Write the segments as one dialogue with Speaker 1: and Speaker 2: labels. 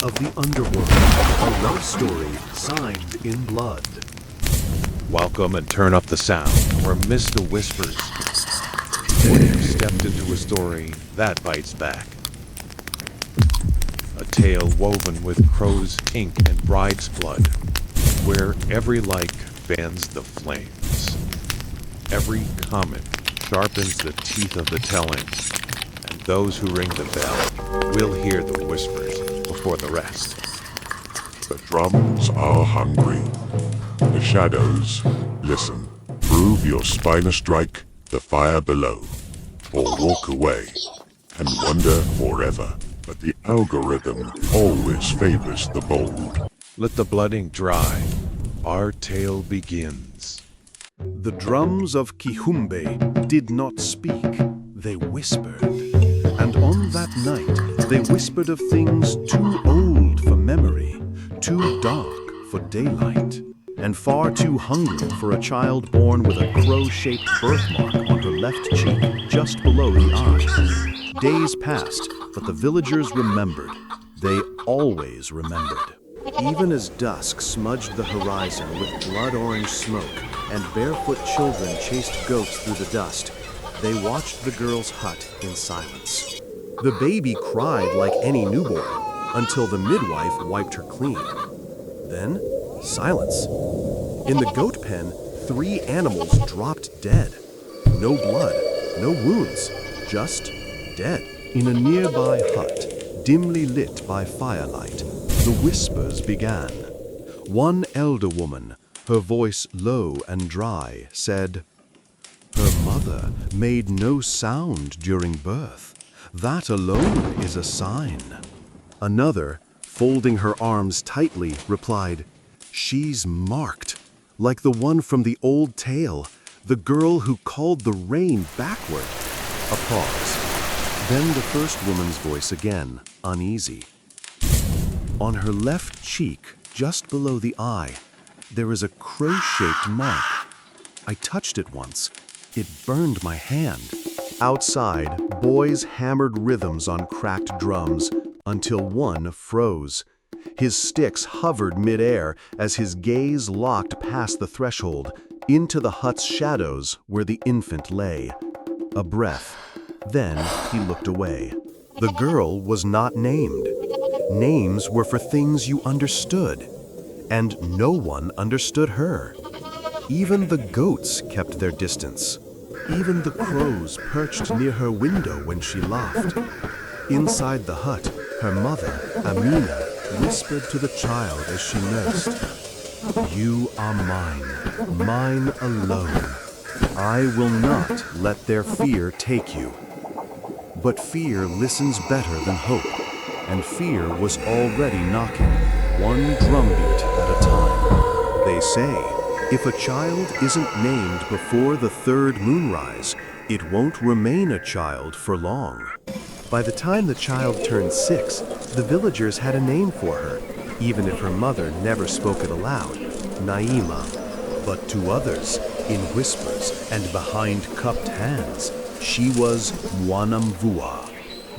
Speaker 1: of the Underworld, a love story signed in blood.
Speaker 2: Welcome and turn up the sound, where Mr. Whispers. For you've stepped into a story that bites back. A tale woven with crow's ink and bride's blood, where every like fans the flames. Every comment sharpens the teeth of the telling, and those who ring the bell will hear the whispers before the rest.
Speaker 3: The drums are hungry. The shadows listen. Prove your spinal strike the fire below, or walk away and wander forever. But the algorithm always favors the bold.
Speaker 2: Let the blood ink dry. Our tale begins.
Speaker 1: The drums of Kihumbe did not speak, they whispered. And on that night, they whispered of things too old for memory, too dark for daylight, and far too hungry for a child born with a crow-shaped birthmark on her left cheek, just below the eye. Days passed, but the villagers remembered. They always remembered. Even as dusk smudged the horizon with blood-orange smoke and barefoot children chased goats through the dust, they watched the girl's hut in silence. The baby cried like any newborn until the midwife wiped her clean. Then, silence. In the goat pen, 3 animals dropped dead. No blood, no wounds, just dead. In a nearby hut, dimly lit by firelight, the whispers began. One elder woman, her voice low and dry, said, "Her mother made no sound during birth. That alone is a sign." Another, folding her arms tightly, replied, "She's marked, like the one from the old tale, the girl who called the rain backward." A pause. Then the first woman's voice again, uneasy. "On her left cheek, just below the eye, there is a crow-shaped mark. I touched it once. It burned my hand." Outside, boys hammered rhythms on cracked drums until one froze. His sticks hovered mid-air as his gaze locked past the threshold, into the hut's shadows where the infant lay. A breath. Then he looked away. The girl was not named. Names were for things you understood, and no one understood her. Even the goats kept their distance. Even the crows perched near her window when she laughed. Inside the hut, her mother, Amina, whispered to the child as she nursed, "You are mine alone. I will not let their fear take you." But fear listens better than hope, and fear was already knocking, one drumbeat at a time. They say, if a child isn't named before the 3rd moonrise, it won't remain a child for long. By the time the child turned 6, the villagers had a name for her, even if her mother never spoke it aloud, Naima. But to others, in whispers and behind cupped hands, she was Mwanamvua,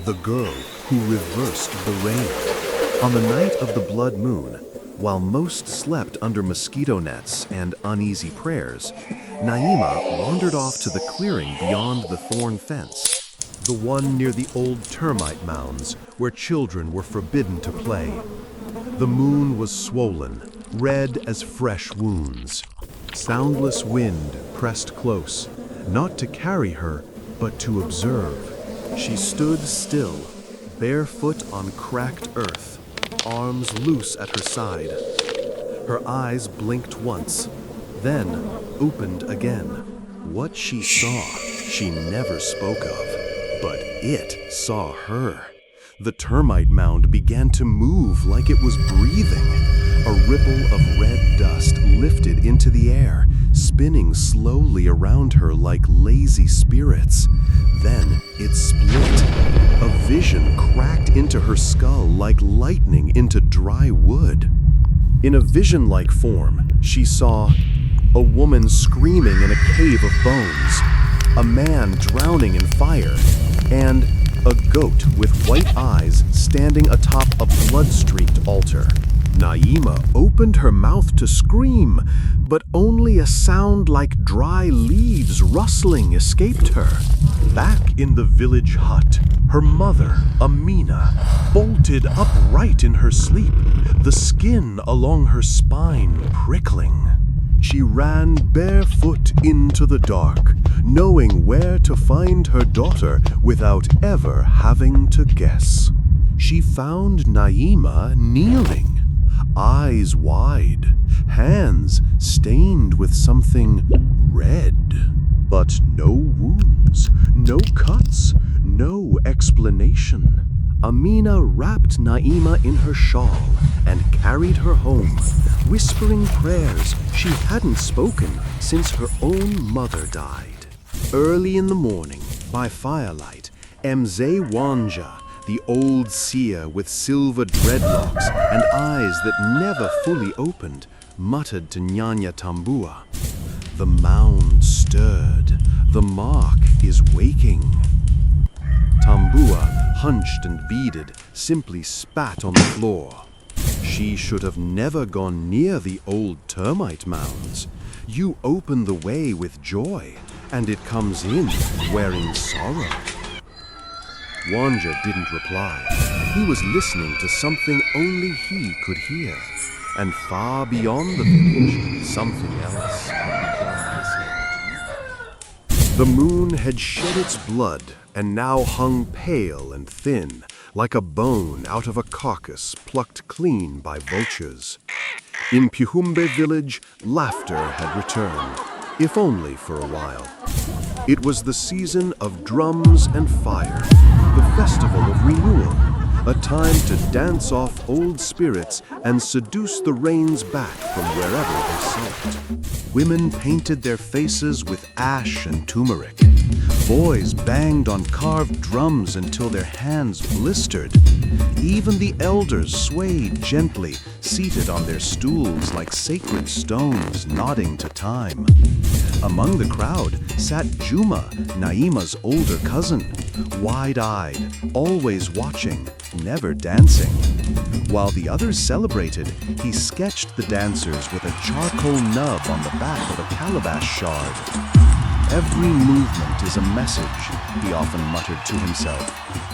Speaker 1: the girl who reversed the rain. On the night of the blood moon, while most slept under mosquito nets and uneasy prayers, Naima wandered off to the clearing beyond the thorn fence, the one near the old termite mounds where children were forbidden to play. The moon was swollen, red as fresh wounds. Soundless wind pressed close, not to carry her, but to observe. She stood still, barefoot on cracked earth, arms loose at her side. Her eyes blinked once, then opened again. What she saw, she never spoke of, but it saw her. The termite mound began to move like it was breathing. A ripple of red dust lifted into the air, spinning slowly around her like lazy spirits. Then it split. A vision cracked into her skull like lightning into dry wood. In a vision-like form, she saw a woman screaming in a cave of bones, a man drowning in fire, and a goat with white eyes standing atop a blood-streaked altar. Naima opened her mouth to scream, but only a sound like dry leaves rustling escaped her. Back in the village hut, her mother, Amina, bolted upright in her sleep, the skin along her spine prickling. She ran barefoot into the dark, knowing where to find her daughter without ever having to guess. She found Naima kneeling, eyes wide, hands stained with something red. But no wounds, no cuts, no explanation. Amina wrapped Naima in her shawl and carried her home, whispering prayers she hadn't spoken since her own mother died. Early in the morning, by firelight, Mzee Wanja, the old seer with silver dreadlocks and eyes that never fully opened, muttered to Nyanya Tambua, "The mound stirred. The mark is waking." Tambua, hunched and beaded, simply spat on the floor. She should have never gone near the old termite mounds. You open the way with joy, and it comes in wearing sorrow. Wanja didn't reply. He was listening to something only he could hear. And far beyond the village, something else. The moon had shed its blood and now hung pale and thin, like a bone out of a carcass plucked clean by vultures. In Pihumbe village, laughter had returned, if only for a while. It was the season of drums and fire, the festival of renewal, a time to dance off old spirits and seduce the rains back from wherever they slept. Women painted their faces with ash and turmeric. Boys banged on carved drums until their hands blistered. Even the elders swayed gently, seated on their stools like sacred stones nodding to time. Among the crowd sat Juma, Naima's older cousin, wide-eyed, always watching, never dancing. While the others celebrated, he sketched the dancers with a charcoal nub on the back of a calabash shard. Every movement is a message, he often muttered to himself,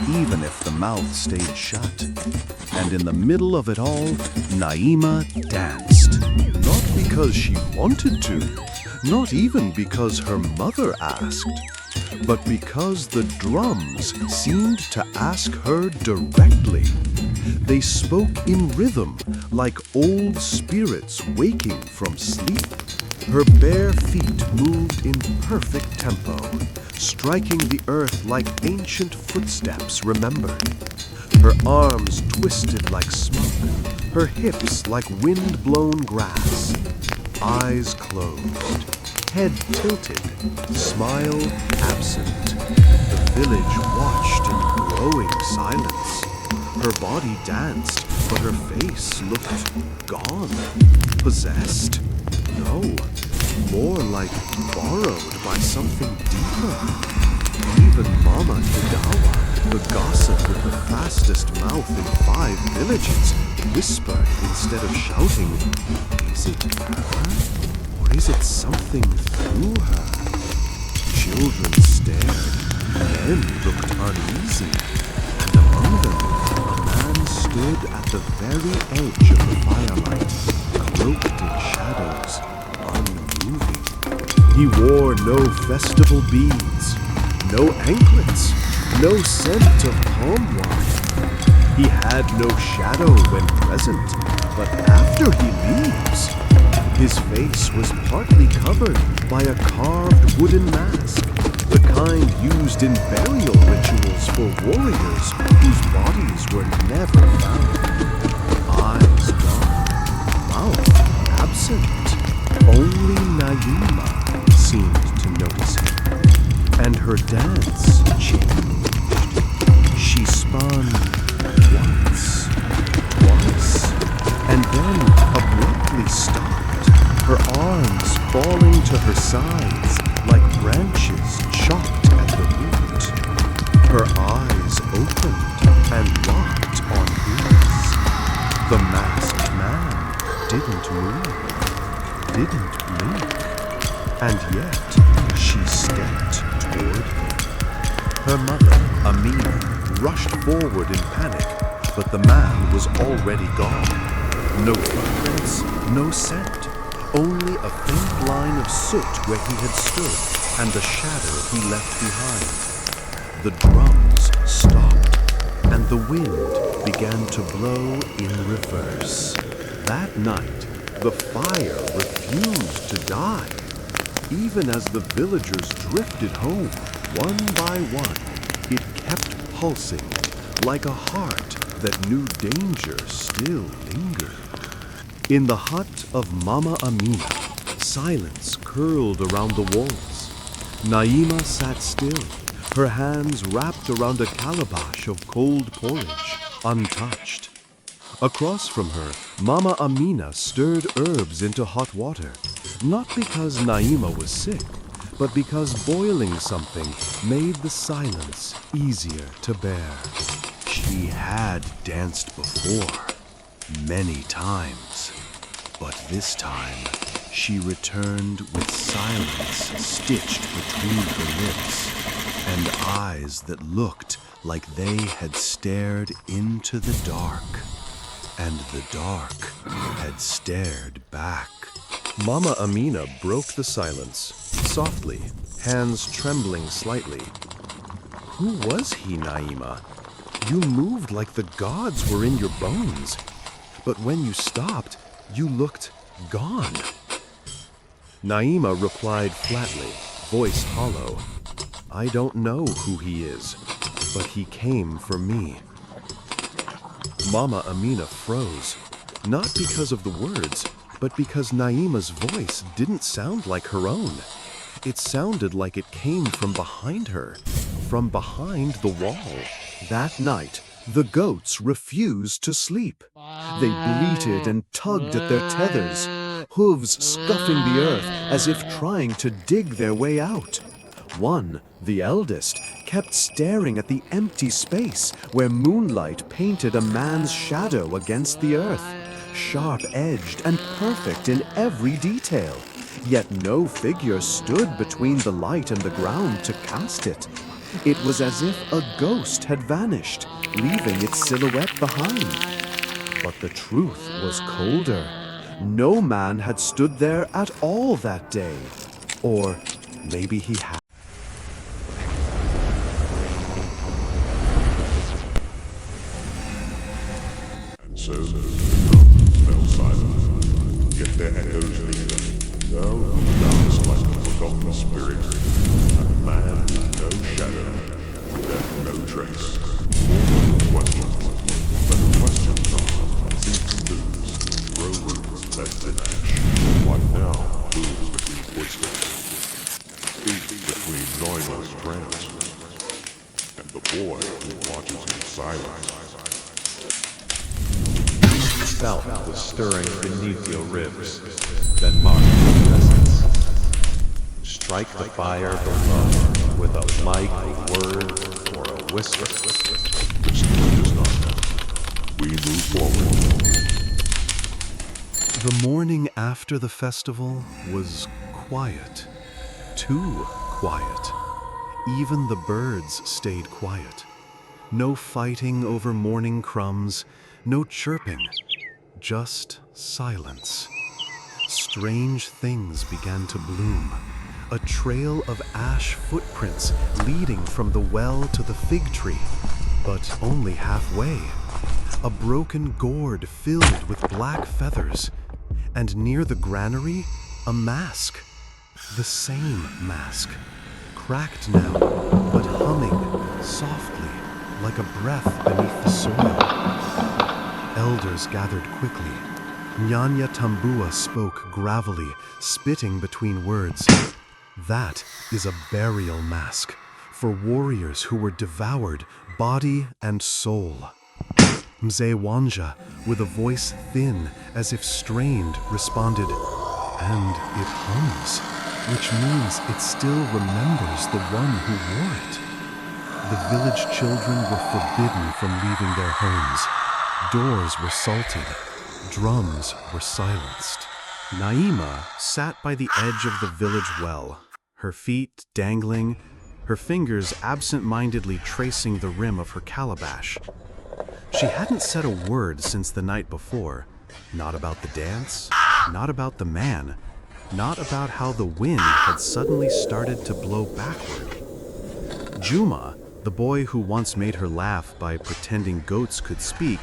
Speaker 1: even if the mouth stayed shut. And in the middle of it all, Naima danced. Not because she wanted to, not even because her mother asked, but because the drums seemed to ask her directly. They spoke in rhythm, like old spirits waking from sleep. Her bare feet moved in perfect tempo, striking the earth like ancient footsteps remembered. Her arms twisted like smoke, her hips like wind-blown grass. Eyes closed, head tilted, smile absent. The village watched in growing silence. Her body danced, but her face looked gone. Possessed? No, more like borrowed by something deeper. Even Mama Kidawa, the gossip with the fastest mouth in 5 villages, whispered instead of shouting, "Is it her? Or is it something through her?" Children stared, men looked uneasy, and among them, a man stood at the very edge of the firelight, cloaked in shadows, unmoving. He wore no festival beads, no anklets, no scent of palm wine. He had no shadow when present, but after he leaves, his face was partly covered by a carved wooden mask, the kind used in burial rituals for warriors whose bodies were never found. Eyes dark, mouth absent. Only Naima seemed to notice him, and her dance changed. She spun once, twice, and then abruptly stopped, her arms falling to her sides like branches chopped at the root. Her eyes opened and locked on his. The masked man didn't move, didn't blink, and yet she stepped toward him. Her mother, Amina, rushed forward in panic, but the man was already gone. No footprints, no scent, only a faint line of soot where he had stood and the shadow he left behind. The drums stopped, and the wind began to blow in reverse. That night, the fire refused to die. Even as the villagers drifted home, one by one, it kept pulsing, like a heart that knew danger still lingered. In the hut of Mama Amina, silence curled around the walls. Naima sat still, her hands wrapped around a calabash of cold porridge, untouched. Across from her, Mama Amina stirred herbs into hot water, not because Naima was sick, but because boiling something made the silence easier to bear. She had danced before, many times, but this time she returned with silence stitched between her lips and eyes that looked like they had stared into the dark, and the dark had stared back. Mama Amina broke the silence, softly, hands trembling slightly. Who was he, Naima? You moved like the gods were in your bones. But when you stopped, you looked gone. Naima replied flatly, voice hollow. I don't know who he is, but he came for me. Mama Amina froze, not because of the words, but because Naima's voice didn't sound like her own. It sounded like it came from behind her, from behind the wall. That night, the goats refused to sleep. They bleated and tugged at their tethers, hooves scuffing the earth as if trying to dig their way out. One, the eldest, kept staring at the empty space where moonlight painted a man's shadow against the earth, sharp-edged and perfect in every detail. Yet no figure stood between the light and the ground to cast it. It was as if a ghost had vanished, leaving its silhouette behind. But the truth was colder. No man had stood there at all that day. Or maybe he had.
Speaker 3: And so the drums fell silent, yet their echoes lingered. Now danced like a forgotten spirit, and man with no shadow, left no trace. Questions, but the questions are, seem to lose, grow roots that diminish. What now moves between voices, speak between noiseless trance, and the boy who watches in silence.
Speaker 2: Felt the stirring beneath your ribs, then mark your presence. Strike the fire below with a mic, a word, or a whisper.
Speaker 3: Whispering does not matter. We move forward.
Speaker 1: The morning after the festival was quiet, too quiet. Even the birds stayed quiet. No fighting over morning crumbs, no chirping, just silence. Strange things began to bloom. A trail of ash footprints leading from the well to the fig tree, but only halfway. A broken gourd filled with black feathers, and near the granary, a mask. The same mask, cracked now, but humming softly like a breath beneath the soil. Elders gathered quickly. Nyanya Tambua spoke gravelly, spitting between words. That is a burial mask for warriors who were devoured, body and soul. Mzee Wanja, with a voice thin as if strained, responded, and it hums, which means it still remembers the one who wore it. The village children were forbidden from leaving their homes. Doors were salted. Drums were silenced. Naima sat by the edge of the village well, her feet dangling, her fingers absent-mindedly tracing the rim of her calabash. She hadn't said a word since the night before. Not about the dance, not about the man, not about how the wind had suddenly started to blow backward. Juma, the boy who once made her laugh by pretending goats could speak,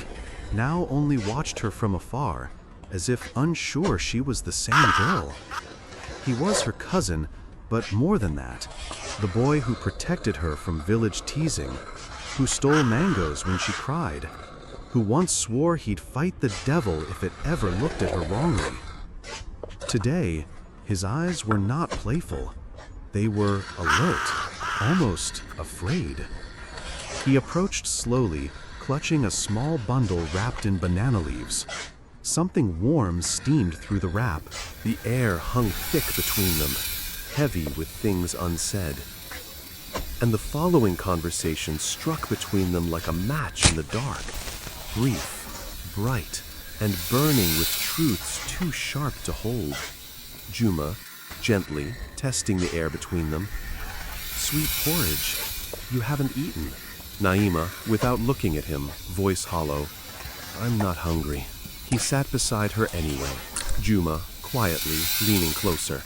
Speaker 1: now only watched her from afar, as if unsure she was the same girl. He was her cousin, but more than that, the boy who protected her from village teasing, who stole mangoes when she cried, who once swore he'd fight the devil if it ever looked at her wrongly. Today, his eyes were not playful. They were alert, almost afraid. He approached slowly, clutching a small bundle wrapped in banana leaves. Something warm steamed through the wrap. The air hung thick between them, heavy with things unsaid. And the following conversation struck between them like a match in the dark, brief, bright, and burning with truths too sharp to hold. Juma, gently, testing the air between them. Sweet porridge, you haven't eaten. Naima, without looking at him, voice hollow. I'm not hungry. He sat beside her anyway. Juma, quietly, leaning closer.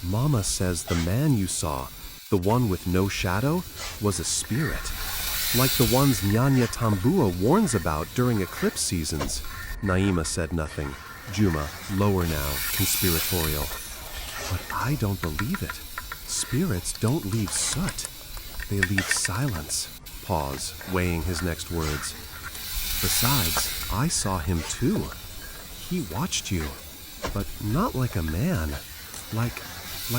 Speaker 1: Mama says the man you saw, the one with no shadow, was a spirit. Like the ones Nyanya Tambua warns about during eclipse seasons. Naima said nothing. Juma, lower now, conspiratorial. But I don't believe it. Spirits don't leave soot. They leave silence. Pause, weighing his next words. Besides, I saw him too. He watched you, but not like a man. Like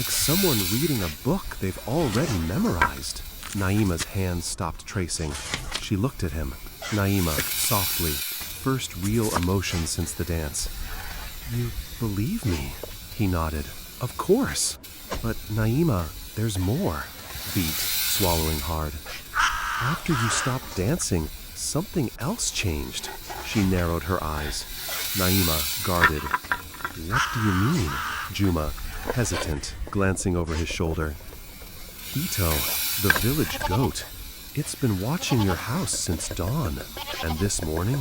Speaker 1: someone reading a book they've already memorized. Naima's hands stopped tracing. She looked at him. Naima, softly, first real emotion since the dance. You believe me? He nodded. Of course. But Naima, there's more. Beat, swallowing hard. After you stopped dancing, something else changed. She narrowed her eyes. Naima, guarded. What do you mean? Juma, hesitant, glancing over his shoulder. Ito, the village goat. It's been watching your house since dawn. And this morning,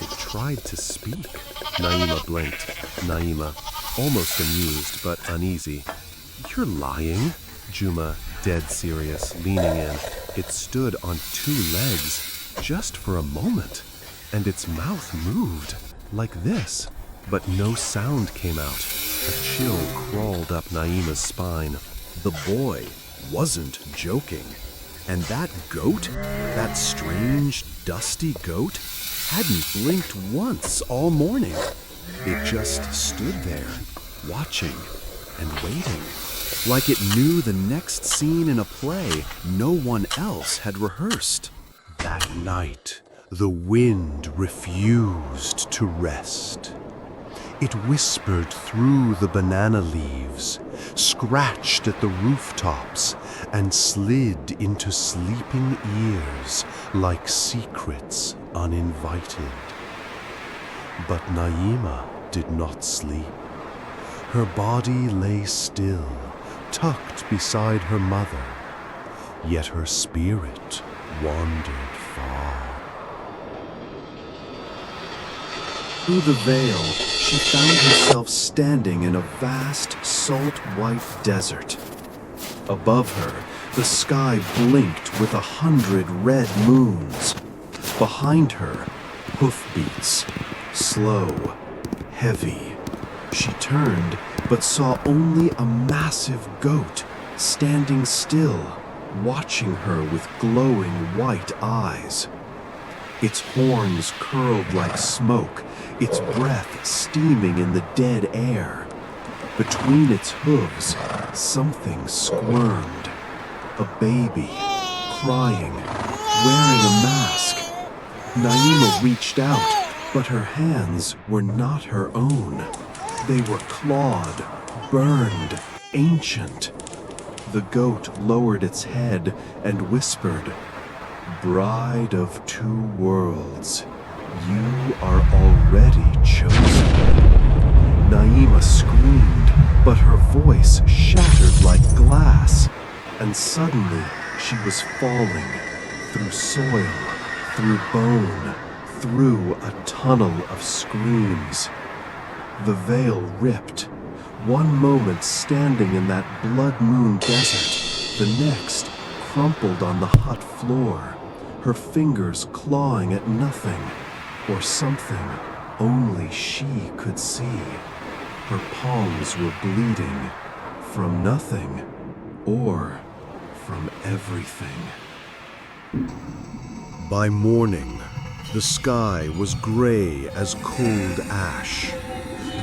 Speaker 1: it tried to speak. Naima blinked. Naima, almost amused but uneasy. You're lying. Juma, dead serious, leaning in. It stood on two legs, just for a moment, and its mouth moved, like this. But no sound came out. A chill crawled up Naima's spine. The boy wasn't joking. And that goat, that strange, dusty goat, hadn't blinked once all morning. It just stood there, watching and waiting. Like it knew the next scene in a play no one else had rehearsed. That night, the wind refused to rest. It whispered through the banana leaves, scratched at the rooftops, and slid into sleeping ears like secrets uninvited. But Naima did not sleep. Her body lay still, tucked beside her mother, yet her spirit wandered far. Through the veil, she found herself standing in a vast, salt-white desert. Above her, the sky blinked with 100 red moons. Behind her, hoofbeats, slow, heavy. She turned, but saw only a massive goat standing still, watching her with glowing white eyes. Its horns curled like smoke, its breath steaming in the dead air. Between its hooves, something squirmed. A baby, crying, wearing a mask. Naima reached out, but her hands were not her own. They were clawed, burned, ancient. The goat lowered its head and whispered, "Bride of two worlds, you are already chosen." Naima screamed, but her voice shattered like glass, and suddenly she was falling through soil, through bone, through a tunnel of screams. The veil ripped, one moment standing in that blood moon desert, the next crumpled on the hut floor, her fingers clawing at nothing, or something only she could see. Her palms were bleeding from nothing or from everything. By morning, the sky was gray as cold ash.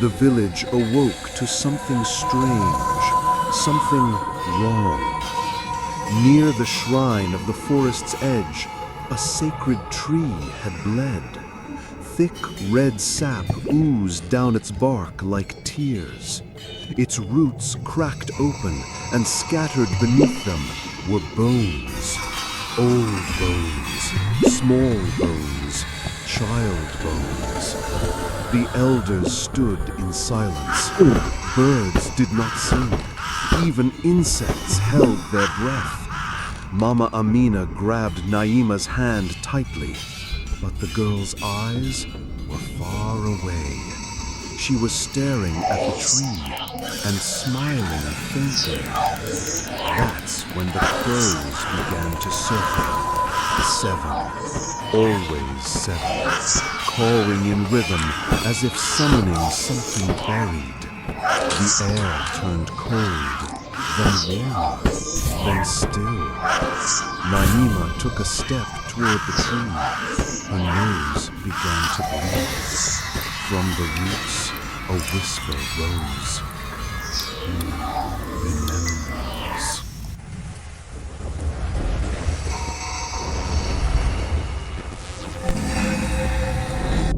Speaker 1: The village awoke to something strange, something wrong. Near the shrine of the forest's edge, a sacred tree had bled. Thick red sap oozed down its bark like tears. Its roots cracked open, and scattered beneath them were bones. Old bones, small bones, child bones. The elders stood in silence. Birds did not sing. Even insects held their breath. Mama Amina grabbed Naima's hand tightly, but the girl's eyes were far away. She was staring at the tree and smiling faintly. That's when the crows began to circle. 7, always 7, cawing in rhythm as if summoning something buried. The air turned cold, then warm, then still. Naima took a step toward the tree. Her nose began to bleed. From the roots, a whisper rose. Who remembers?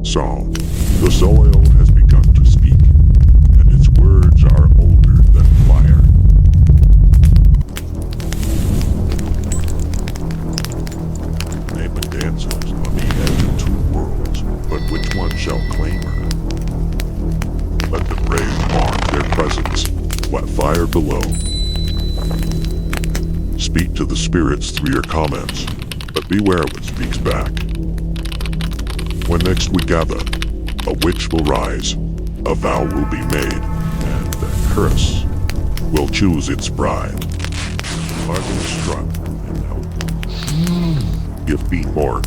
Speaker 3: So, the soil has begun to speak, and its words are older than fire. Name a dances on the edge of two worlds, but which one shall claim her? Let the brave mark their presence, wet fire below. Speak to the spirits through your comments, but beware what speaks back. When next we gather, a witch will rise, a vow will be made, and the curse will choose its bride. Bargain is struck, and hope. Give beat more.